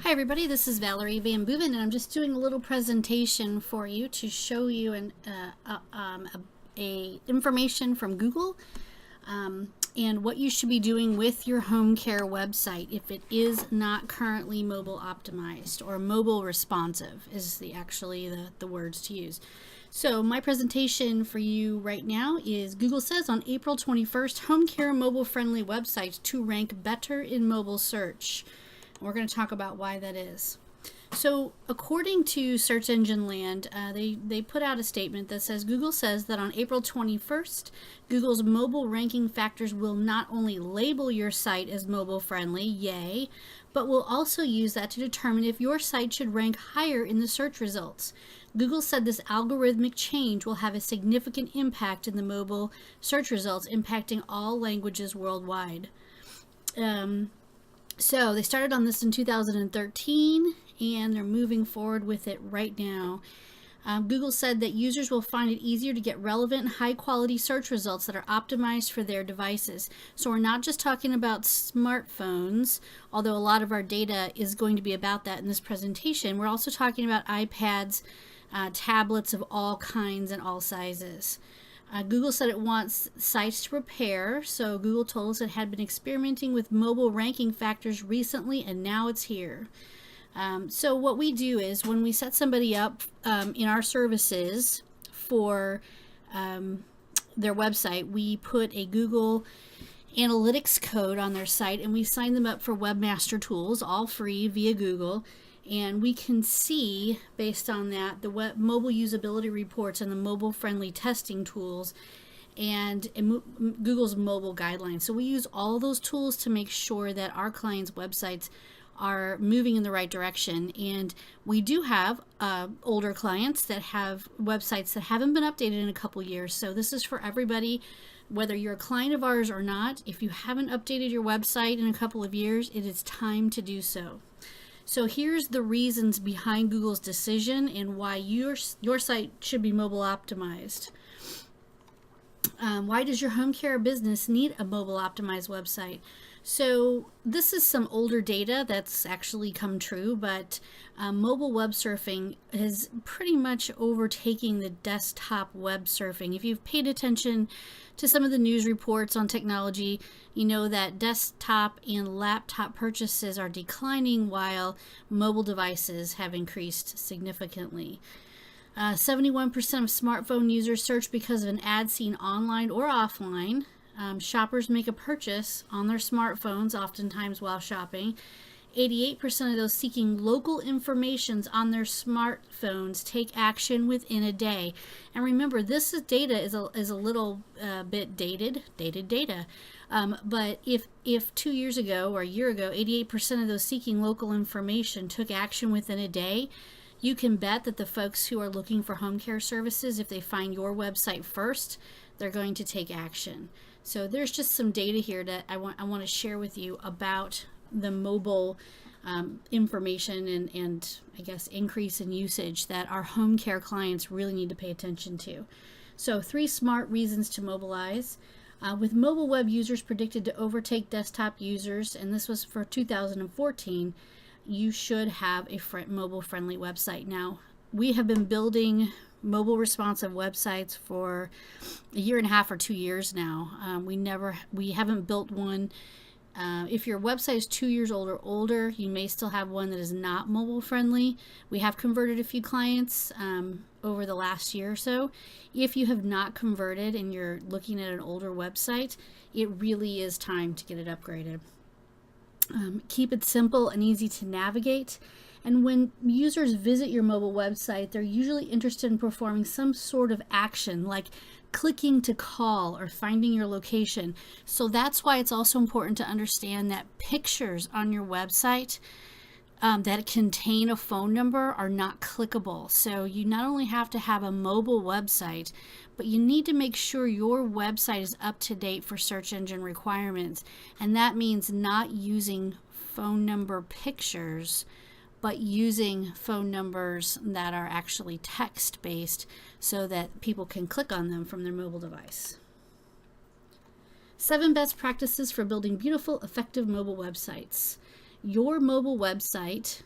Hi everybody, this is Valerie Van Boeven, and I'm just doing a little presentation for you to show you information from Google and what you should be doing with your home care website if it is not currently mobile optimized, or mobile responsive is the words to use. So my presentation for you right now is Google says on April 21st, home care mobile friendly websites to rank better in mobile search. We're going to talk about why that is. So according to Search Engine Land, they put out a statement that says Google says that on April 21st, Google's mobile ranking factors will not only label your site as mobile friendly, yay, but will also use that to determine if your site should rank higher in the search results. Google said this algorithmic change will have a significant impact in the mobile search results, impacting all languages worldwide. So they started on this in 2013, and they're moving forward with it right now. Google said that users will find it easier to get relevant, high-quality search results that are optimized for their devices. So we're not just talking about smartphones, although a lot of our data is going to be about that in this presentation. We're also talking about iPads, tablets of all kinds and all sizes. Google said it wants sites to prepare, so Google told us it had been experimenting with mobile ranking factors recently, and now it's here. So what we do is when we set somebody up in our services for their website, we put a Google Analytics code on their site, and we sign them up for Webmaster Tools, all free via Google. And we can see, based on that, the mobile usability reports and the mobile-friendly testing tools and Google's mobile guidelines. So we use all those tools to make sure that our clients' websites are moving in the right direction. And we do have older clients that have websites that haven't been updated in a couple years. So this is for everybody, whether you're a client of ours or not. If you haven't updated your website in a couple of years, it is time to do so. So here's the reasons behind Google's decision and why your site should be mobile optimized. Why does your home care business need a mobile optimized website? So this is some older data that's actually come true, but mobile web surfing is pretty much overtaking the desktop web surfing. If you've paid attention to some of the news reports on technology, you know that desktop and laptop purchases are declining while mobile devices have increased significantly. 71% of smartphone users search because of an ad seen online or offline. Shoppers make a purchase on their smartphones, oftentimes while shopping. 88% of those seeking local information on their smartphones take action within a day. And remember, this data is a little bit dated data. But if 2 years ago or a year ago, 88% of those seeking local information took action within a day, you can bet that the folks who are looking for home care services, if they find your website first, they're going to take action. So there's just some data here that I want to share with you about the mobile information and I guess increase in usage that our home care clients really need to pay attention to. So 3 smart reasons to mobilize. With mobile web users predicted to overtake desktop users, and this was for 2014, you should have a mobile-friendly website. Now, we have been building mobile responsive websites for a year and a half or 2 years now. We haven't built one. If your website is 2 years old or older, you may still have one that is not mobile friendly. We have converted a few clients over the last year or so. If you have not converted and you're looking at an older website, it really is time to get it upgraded. Keep it simple and easy to navigate. And when users visit your mobile website, they're usually interested in performing some sort of action, like clicking to call or finding your location. So that's why it's also important to understand that pictures on your website that contain a phone number are not clickable. So you not only have to have a mobile website, but you need to make sure your website is up to date for search engine requirements. And that means not using phone number pictures, but using phone numbers that are actually text-based so that people can click on them from their mobile device. 7 best practices for building beautiful, effective mobile websites. Your mobile website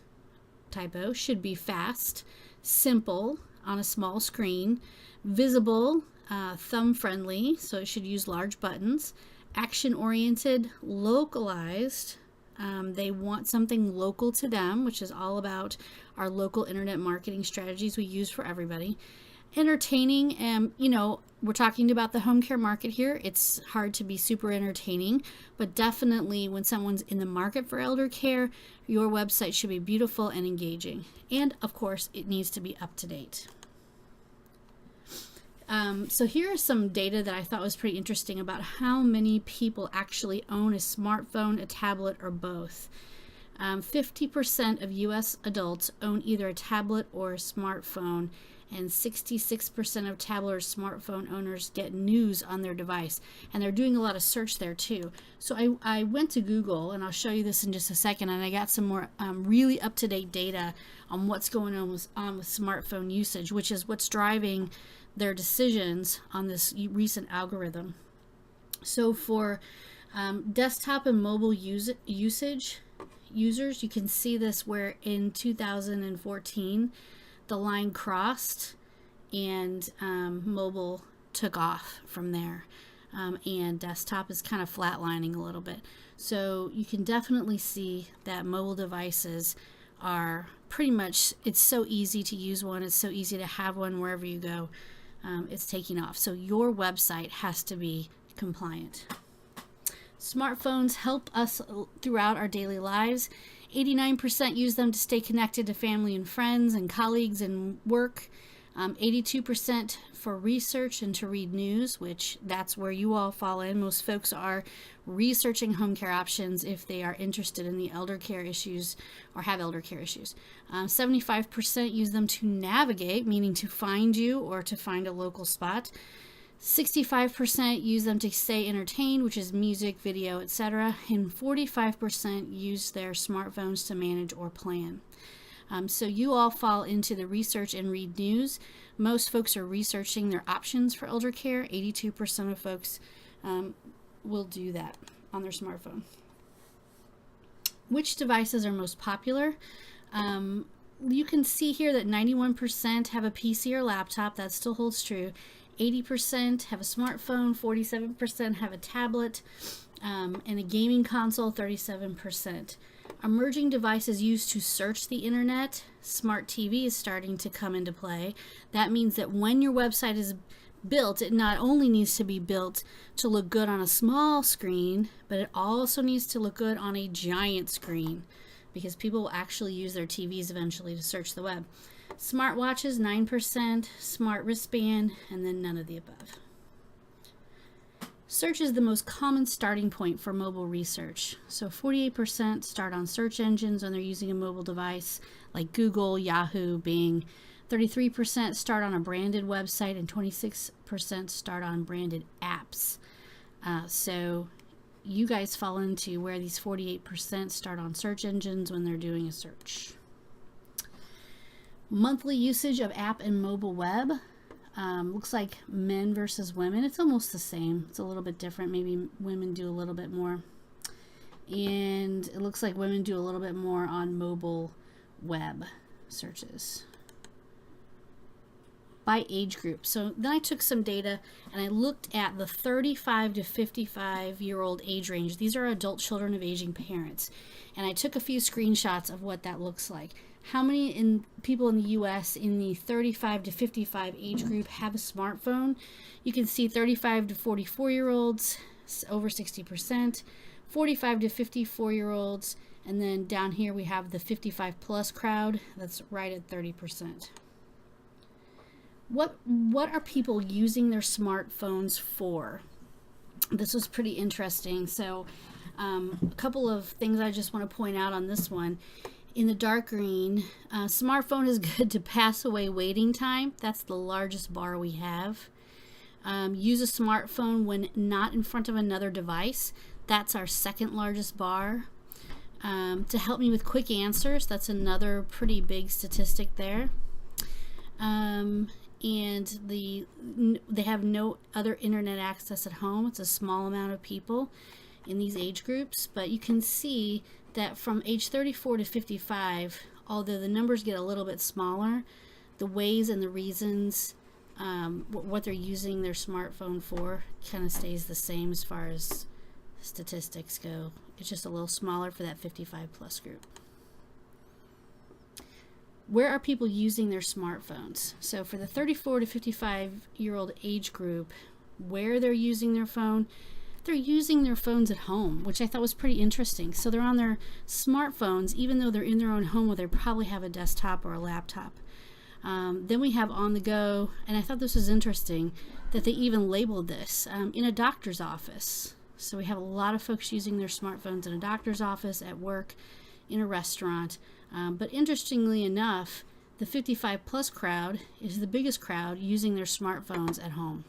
typo, should be fast, simple on a small screen, visible, thumb friendly, so it should use large buttons, action oriented, localized. They want something local to them, which is all about our local internet marketing strategies we use for everybody. Entertaining, and we're talking about the home care market here. It's hard to be super entertaining, but definitely when someone's in the market for elder care, your website should be beautiful and engaging. And of course, it needs to be up to date. So here are some data that I thought was pretty interesting about how many people actually own a smartphone, a tablet, or both. 50% of U.S. adults own either a tablet or a smartphone, and 66% of tablet or smartphone owners get news on their device. And they're doing a lot of search there too. So I went to Google, and I'll show you this in just a second, and I got some more really up-to-date data on what's going on with smartphone usage, which is what's driving their decisions on this recent algorithm. So for desktop and mobile users, you can see this where in 2014 the line crossed and mobile took off from there, and desktop is kind of flatlining a little bit. So you can definitely see that mobile devices are pretty much, it's so easy to use one, it's so easy to have one wherever you go. It's taking off. So your website has to be compliant. Smartphones help us throughout our daily lives. 89% use them to stay connected to family and friends and colleagues and work. 82% for research and to read news, which that's where you all fall in. Most folks are researching home care options if they are interested in the elder care issues or have elder care issues. 75% use them to navigate, meaning to find you or to find a local spot. 65% use them to stay entertained, which is music, video, etc. And 45% use their smartphones to manage or plan. So you all fall into the research and read news. Most folks are researching their options for elder care. 82% of folks will do that on their smartphone. Which devices are most popular? You can see here that 91% have a PC or laptop. That still holds true. 80% have a smartphone, 47% have a tablet, and a gaming console, 37%. Emerging devices used to search the internet, smart TV is starting to come into play. That means that when your website is built, it not only needs to be built to look good on a small screen, but it also needs to look good on a giant screen, because people will actually use their TVs eventually to search the web. Smartwatches, 9%, smart wristband, and then none of the above. Search is the most common starting point for mobile research. So 48% start on search engines when they're using a mobile device like Google, Yahoo, Bing. 33% start on a branded website, and 26% start on branded apps. So you guys fall into where these 48% start on search engines when they're doing a search. Monthly usage of app and mobile web. Looks like men versus women. It's almost the same. It's a little bit different. Maybe women do a little bit more. And it looks like women do a little bit more on mobile web searches. By age group. So then I took some data and I looked at the 35 to 55-year-old age range. These are adult children of aging parents. And I took a few screenshots of what that looks like. How many people in the U.S. in the 35 to 55 age group have a smartphone? You can see 35 to 44-year-olds, over 60%, 45 to 54-year-olds, and then down here we have the 55 plus crowd. That's right at 30%. What are people using their smartphones for? This was pretty interesting. So a couple of things I just want to point out on this one. In the dark green, smartphone is good to pass away waiting time. That's the largest bar we have. Use a smartphone when not in front of another device. That's our second largest bar. To help me with quick answers, that's another pretty big statistic there. And they have no other internet access at home. It's a small amount of people in these age groups, but you can see that from age 34 to 55, although the numbers get a little bit smaller, the ways and the reasons, what they're using their smartphone for kind of stays the same as far as statistics go. It's just a little smaller for that 55 plus group. Where are people using their smartphones? So for the 34 to 55-year-old age group, where they're using their phone, they're using their phones at home, which I thought was pretty interesting. So they're on their smartphones, even though they're in their own home where they probably have a desktop or a laptop. Then we have on the go, and I thought this was interesting that they even labeled this in a doctor's office. So we have a lot of folks using their smartphones in a doctor's office, at work, in a restaurant. But interestingly enough, the 55 plus crowd is the biggest crowd using their smartphones at home.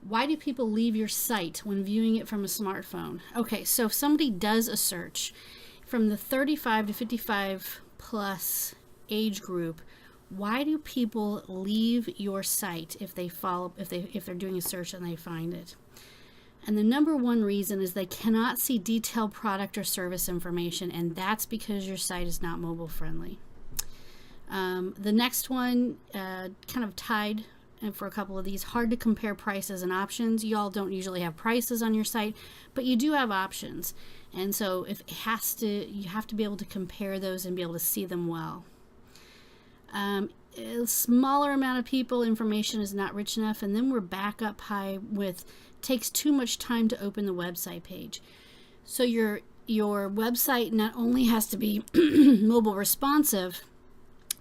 Why do people leave your site when viewing it from a smartphone? Okay, so if somebody does a search from the 35 to 55 plus age group, why do people leave your site if they're doing a search and they find it? And the number one reason is they cannot see detailed product or service information, and that's because your site is not mobile friendly. The next one, kind of tied for a couple of these, hard to compare prices and options. You all don't usually have prices on your site, but you do have options. And so you have to be able to compare those and be able to see them well. A smaller amount of people, information is not rich enough, and then we're back up high with takes too much time to open the website page. So your website not only has to be mobile responsive,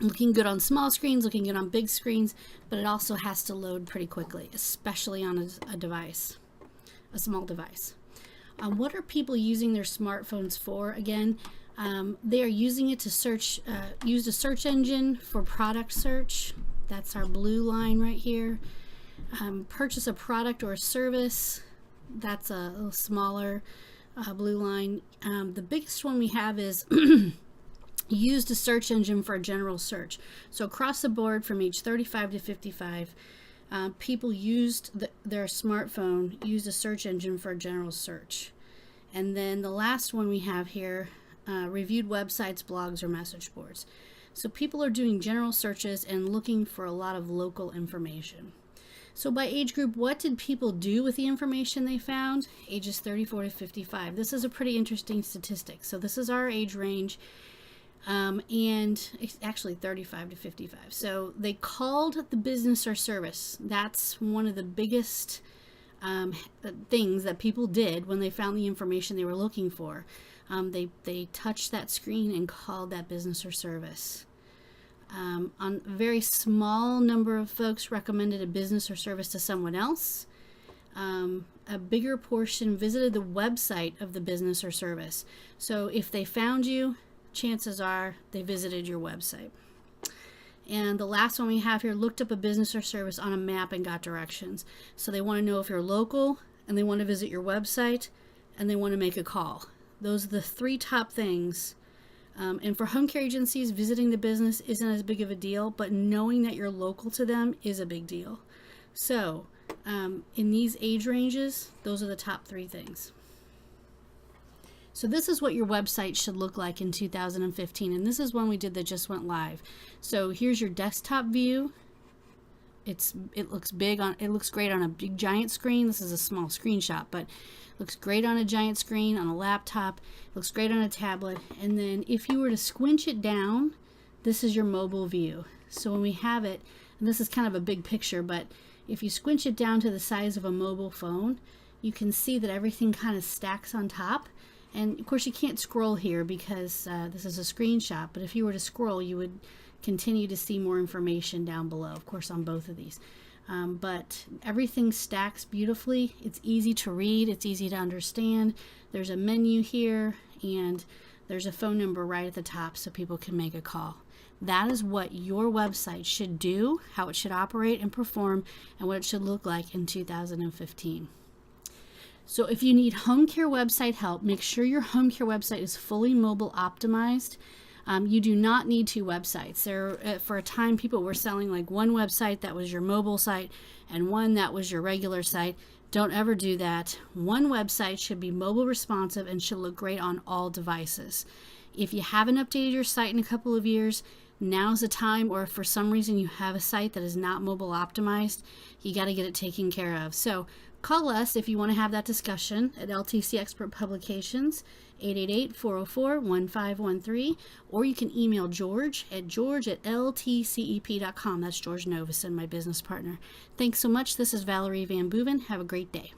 looking good on small screens, looking good on big screens, but it also has to load pretty quickly, especially on a device, a small device. What are people using their smartphones for? Again, they are using it to search, use a search engine for product search. That's our blue line right here. Purchase a product or a service. That's a little smaller blue line. The biggest one we have is used a search engine for a general search. So across the board from age 35 to 55, people used their smartphone, used a search engine for a general search. And then the last one we have here, reviewed websites, blogs, or message boards. So people are doing general searches and looking for a lot of local information. So by age group, what did people do with the information they found? Ages 34 to 55. This is a pretty interesting statistic. So this is our age range, and it's actually 35 to 55. So they called the business or service. That's one of the biggest things that people did when they found the information they were looking for. They touched that screen and called that business or service. On a very small number of folks recommended a business or service to someone else. A bigger portion visited the website of the business or service. So if they found you, chances are they visited your website. And the last one we have here, looked up a business or service on a map and got directions. So they want to know if you're local, and they want to visit your website, and they want to make a call. Those are the three top things. And for home care agencies, visiting the business isn't as big of a deal, but knowing that you're local to them is a big deal. So in these age ranges, those are the top three things. So this is what your website should look like in 2015, and this is one we did that just went live. So here's your desktop view. It looks big on. It looks great on a big giant screen. This is a small screenshot, but looks great on a giant screen, on a laptop. Looks great on a tablet. And then if you were to squinch it down, this is your mobile view. So when we have it, and this is kind of a big picture, but if you squinch it down to the size of a mobile phone, you can see that everything kind of stacks on top. And of course you can't scroll here because this is a screenshot, but if you were to scroll, you would continue to see more information down below, of course, on both of these. But everything stacks beautifully. It's easy to read. It's easy to understand. There's a menu here, and there's a phone number right at the top so people can make a call. That is what your website should do, how it should operate and perform, and what it should look like in 2015. So if you need home care website help, make sure your home care website is fully mobile optimized. You do not need two websites. For a time, people were selling like one website that was your mobile site and one that was your regular site. Don't ever do that. One website should be mobile responsive and should look great on all devices. If you haven't updated your site in a couple of years, now's the time, or if for some reason you have a site that is not mobile optimized, you got to get it taken care of. So call us if you want to have that discussion at LTC Expert Publications, 888-404-1513, or you can email George at ltcep.com. That's George Novison, my business partner. Thanks so much. This is Valerie Van Boeven. Have a great day.